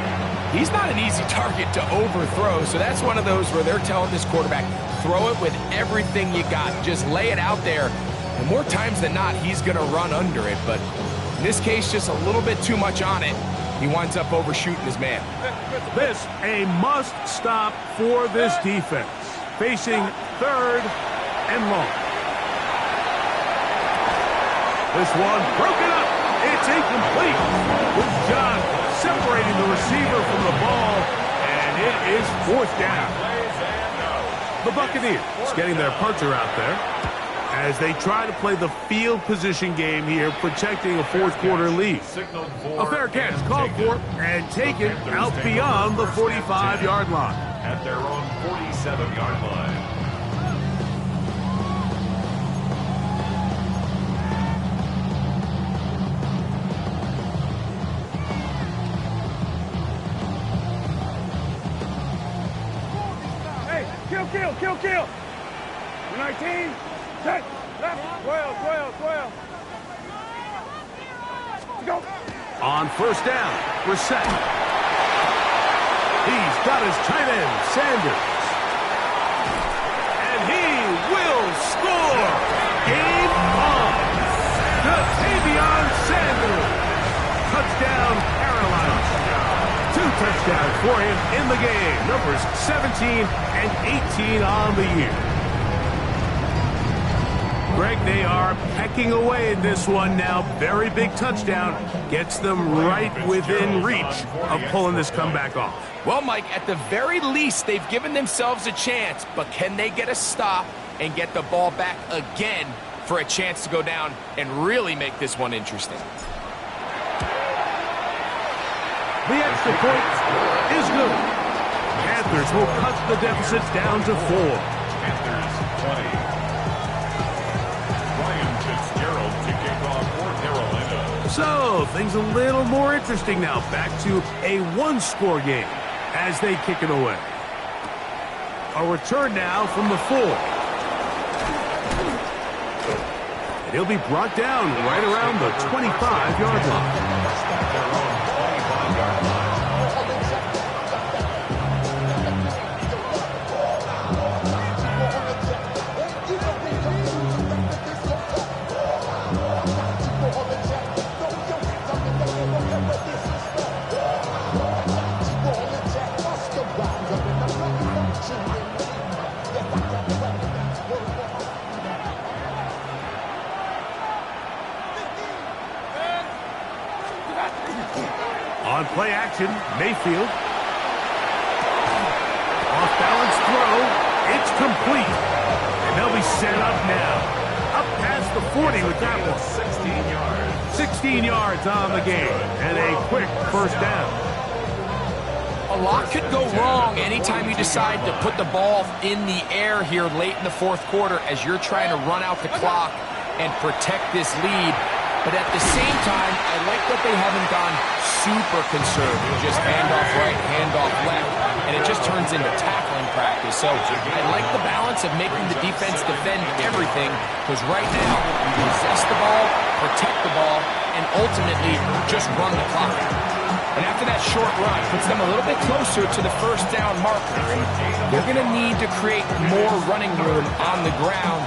he's not an easy target to overthrow. So that's one of those where they're telling this quarterback, throw it with everything you got. Just lay it out there. And more times than not, he's going to run under it. But in this case, just a little bit too much on it. He winds up overshooting his man. This a must stop for this defense. Facing 3rd and long. This one broken up. It's incomplete. Good job separating the receiver from the ball. And it is 4th down. The Buccaneers getting their punter out there as they try to play the field position game here, protecting a fourth quarter lead. A fair catch called for and taken out beyond the 45-yard line. At their own 47-yard line. Hey, kill. 19. Set. Left. 12. Go. On 1st down, Brissett. He's got his tight end, Sanders. And he will score. Game on. Ja'Tavion Sanders. Touchdown, Carolina. 2 touchdowns for him in the game. Numbers 17 and 18 on the year. Greg, they are pecking away in this one now. Very big touchdown. Gets them right within reach of pulling this comeback off. Well, Mike, at the very least, they've given themselves a chance, but can they get a stop and get the ball back again for a chance to go down and really make this one interesting? The extra point is good. Panthers will cut the deficit down to 4. Panthers 20. So, things a little more interesting now. Back to a one-score game as they kick it away. A return now from the 4. And he'll be brought down right around the 25-yard line. On play action, Mayfield. Off balance throw. It's complete. And they'll be set up now. Up past the 40 with that one. 16 yards. 16 yards on the game. And a quick first down. A lot could go wrong anytime you decide to put the ball in the air here late in the fourth quarter as you're trying to run out the clock and protect this lead. But at the same time, I like that they haven't gone super conservative. Just handoff right, handoff left. And it just turns into tackling practice. So I like the balance of making the defense defend everything, because right now you possess the ball, protect the ball, and ultimately just run the clock out. And after that short run, puts them a little bit closer to the first down marker. They're going to need to create more running room on the ground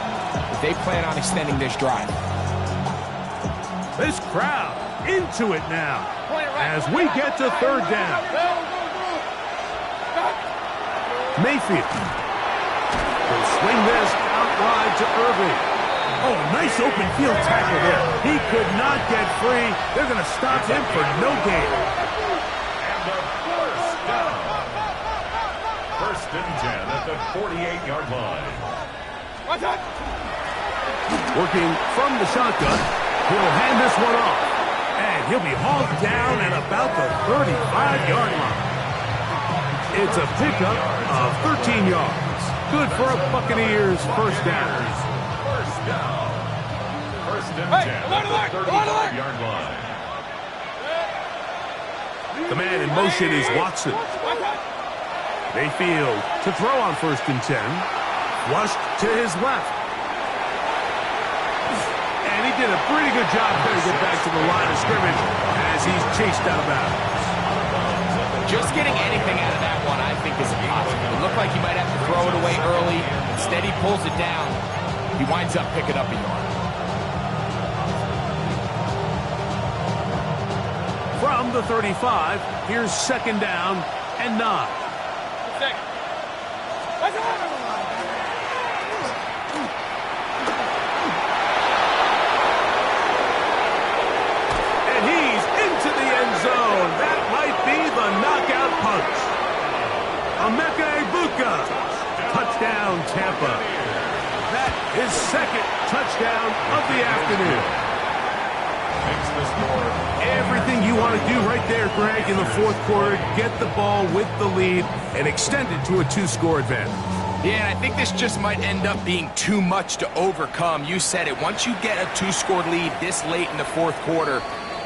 if they plan on extending this drive. This crowd into it now as we get to third down. Mayfield will swing this out wide to Irving. Oh, nice open field tackle there. He could not get free. They're going to stop him for no gain. And the first down. First and 10 at the 48-yard line. Working from the shotgun, he'll hand this one off. And he'll be hauled down at about the 35-yard line. It's a pickup of 13 yards. Good for a Buccaneers first down. First down. First and 10 at the 35-yard line. The man in motion is Watson. Mayfield to throw on first and 10. Flushed to his left. And he did a pretty good job trying to get back to the line of scrimmage as he's chased out of bounds. Just getting anything out of that one, I think, is impossible. It looked like he might have to throw it away early. Instead, he pulls it down. He winds up picking up a yard. From the 35, here's second down and 9. And he's into the end zone. That might be the knockout punch. Emeka Egbuka. Touchdown, Tampa. That is second touchdown of the afternoon. Makes the score. Everything you want to do right there, Greg, in the fourth quarter. Get the ball with the lead and extend it to a 2-score advantage. Yeah, and I think this just might end up being too much to overcome. You said it. Once you get a 2-score lead this late in the fourth quarter,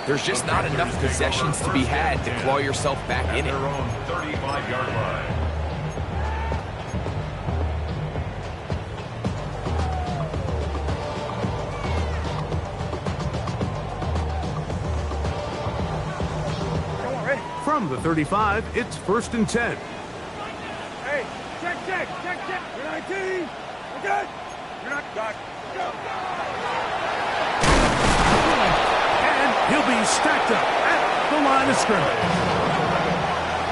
there's just not enough possessions to be had to claw yourself back in it. Their own 35-yard line. From the 35, it's first and 10. Hey, check. You're 19. You're good. You're not done. Go. And he'll be stacked up at the line of scrimmage.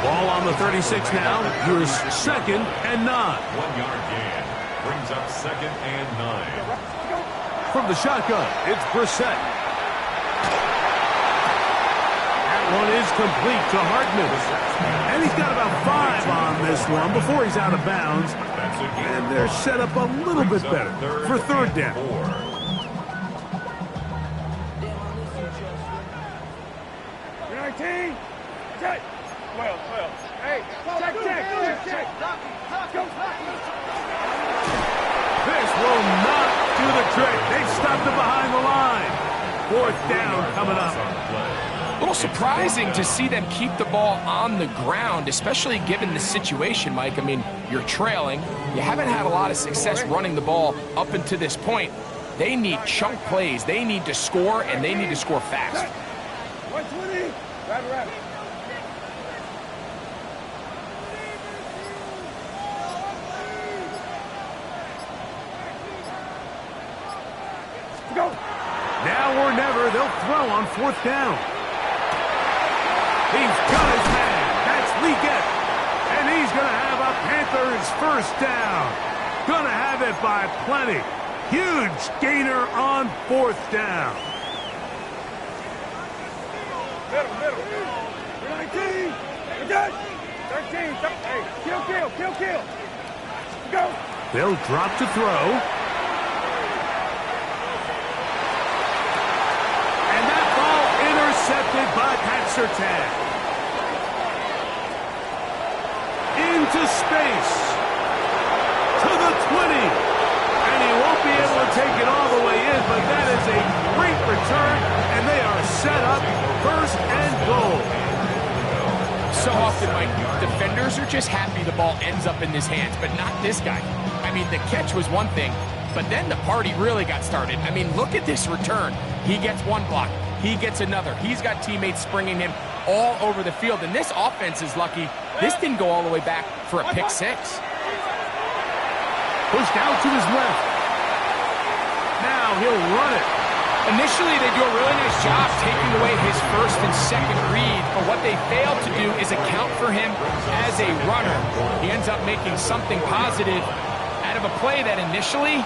Ball on the 36 now. Here's second and 9. 1-yard gain. Brings up second and 9. From the shotgun, it's Brissett. One is complete to Hartman. And he's got about 5 on this one before he's out of bounds. And they're set up a little bit better for third down. You're 19. Check. 12. Hey, check. Go. This will not do the trick. They've stopped him behind the line. Fourth down coming up. A little surprising to see them keep the ball on the ground, especially given the situation, Mike. I mean, you're trailing. You haven't had a lot of success running the ball up until this point. They need chunk plays. They need to score, and they need to score fast. 120. Right. Go. Now or never, they'll throw on fourth down. He's got his man. That's Legette. And he's going to have a Panthers first down. Going to have it by plenty. Huge gainer on fourth down. Middle. You're 19. You're good. 13. Hey, kill. They'll drop to throw. And that ball intercepted by Pat Surtain. Into space. To the 20. And he won't be able to take it all the way in, but that is a great return, and they are set up first and goal. So often, Mike, defenders are just happy the ball ends up in his hands, but not this guy. I mean, the catch was one thing, but then the party really got started. I mean, look at this return. He gets one block. He gets another. He's got teammates springing him all over the field, and this offense is lucky. This didn't go all the way back for a pick six. Pushed out to his left. Now he'll run it. Initially, they do a really nice job taking away his first and second read, but what they failed to do is account for him as a runner. He ends up making something positive out of a play that initially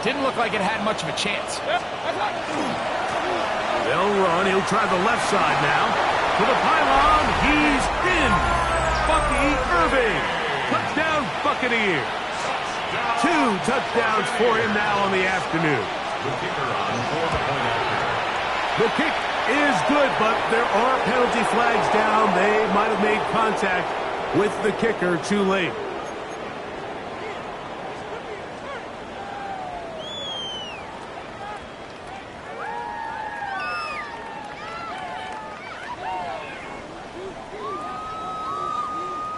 didn't look like it had much of a chance. They'll run. He'll try the left side now. To the pylon. He's in. Bucky Irving. Touchdown, Buccaneers. 2 touchdowns for him now on the afternoon. The kick is good, but there are penalty flags down. They might have made contact with the kicker too late.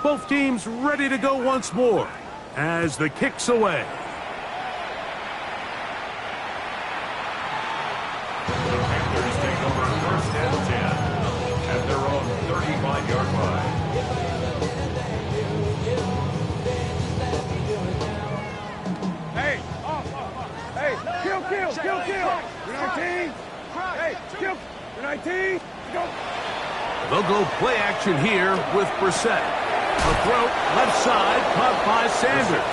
Both teams ready to go once more as the kick's away. The Panthers take over first and 10 at their own 35-yard line. Hey, kill. 19. Hey, kill. 19. Go. They'll go play action here with Brissett. A throw, left side, caught by Sanders.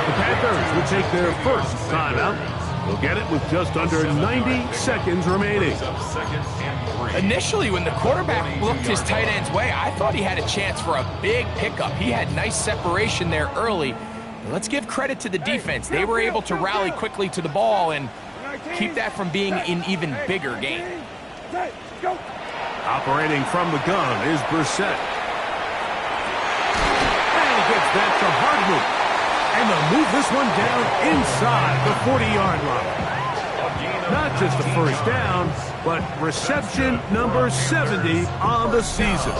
The Panthers will take their first timeout. They'll get it with just under 90 seconds remaining. Initially, when the quarterback looked his tight end's way, I thought he had a chance for a big pickup. He had nice separation there early. But let's give credit to the defense. They were able to rally quickly to the ball and keep that from being an even bigger game. Operating from the gun is Brissett. Gets that to Hardman. And they'll move this one down inside the 40-yard line. Not just a first down, but reception number 70 on the season.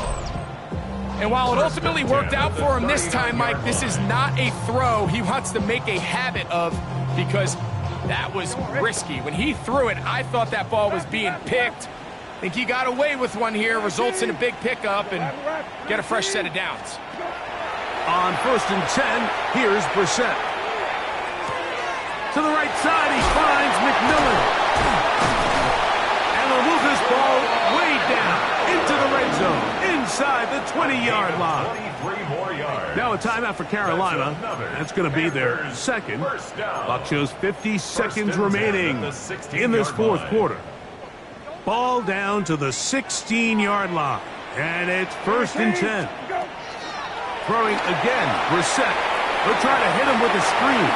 And while it ultimately worked out for him this time, Mike, this is not a throw he wants to make a habit of because that was risky. When he threw it, I thought that ball was being picked. I think he got away with one here, results in a big pickup and get a fresh set of downs. On first and 10, here's Brissett. To the right side, he finds McMillan. And they'll move this ball way down into the red zone, inside the 20-yard line. 23 more yards. Now a timeout for Carolina. That's going to be their second. Clock shows 50 seconds remaining in this fourth quarter. Ball down to the 16-yard line. And it's first and 10. Throwing again, Brissett. They'll try to hit him with a screen.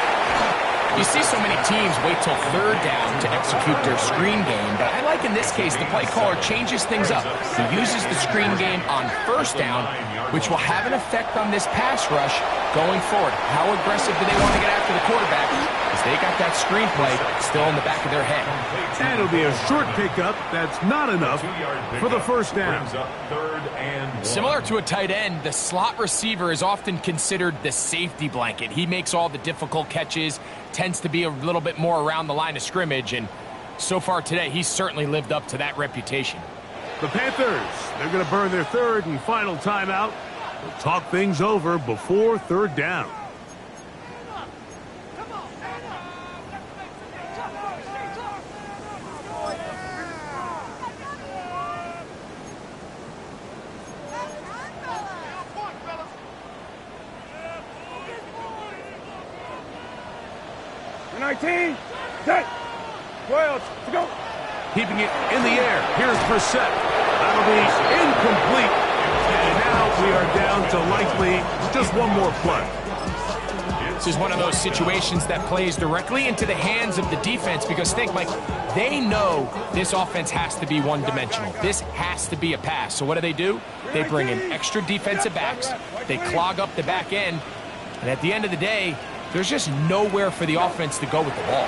You see so many teams wait till third down to execute their screen game, but I like in this case the play caller changes things up. He uses the screen game on first down, which will have an effect on this pass rush going forward. How aggressive do they want to get after the quarterback? Because they got that screen play still in the back of their head. And it'll be a short pickup. That's not enough for the first down. Similar to a tight end, the slot receiver is often considered the safety blanket. He makes all the difficult catches, tends to be a little bit more around the line of scrimmage, and so far today, he's certainly lived up to that reputation. The Panthers, they're going to burn their third and final timeout. They'll talk things over before third down. Set. 12, to go. Keeping it in the air. Here's Brissett. That'll be incomplete. And now we are down to likely just one more play. This is one of those situations that plays directly into the hands of the defense because think, Mike, they know this offense has to be one-dimensional. This has to be a pass. So what do? They bring in extra defensive backs. They clog up the back end. And at the end of the day, there's just nowhere for the offense to go with the ball.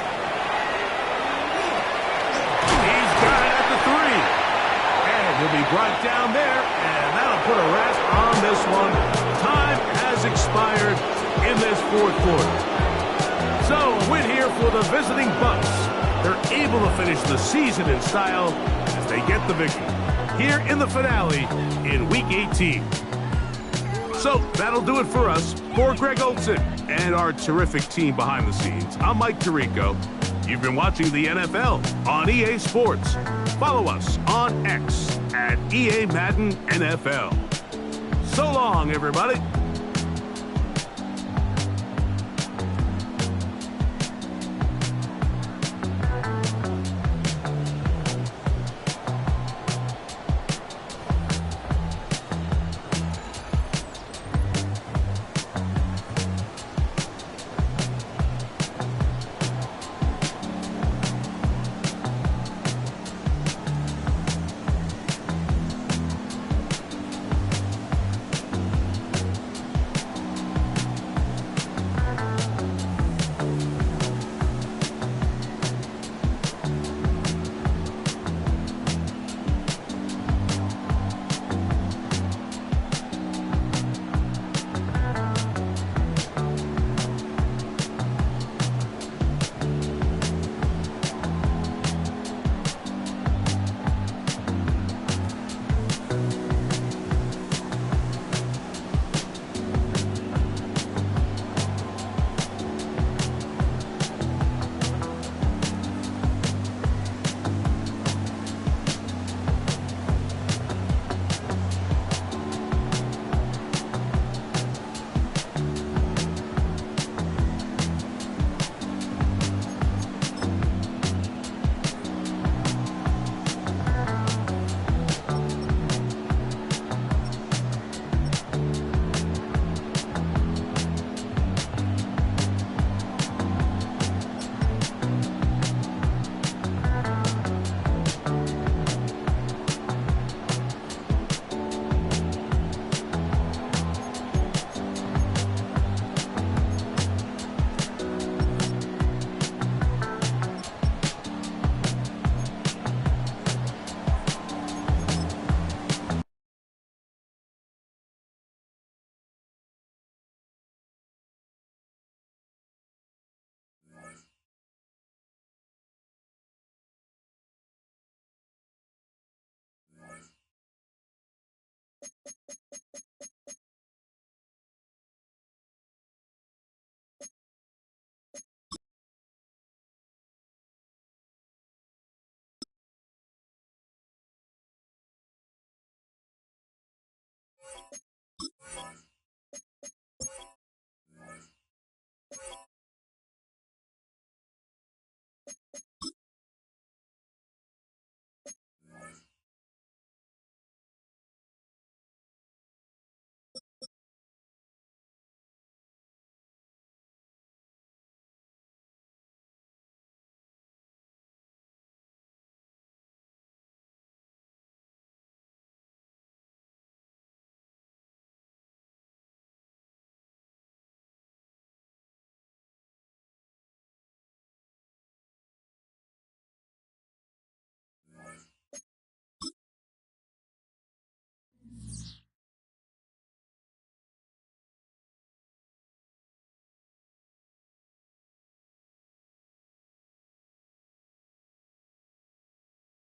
He's got it at the 3. And he'll be brought down there, and that'll put a wrap on this one. Time has expired in this fourth quarter. So a win here for the visiting Bucks. They're able to finish the season in style as they get the victory here in the finale in Week 18. So that'll do it for us. For Greg Olson and our terrific team behind the scenes, I'm Mike Tirico. You've been watching the NFL on EA Sports. Follow us on X at EA Madden NFL. So long, everybody.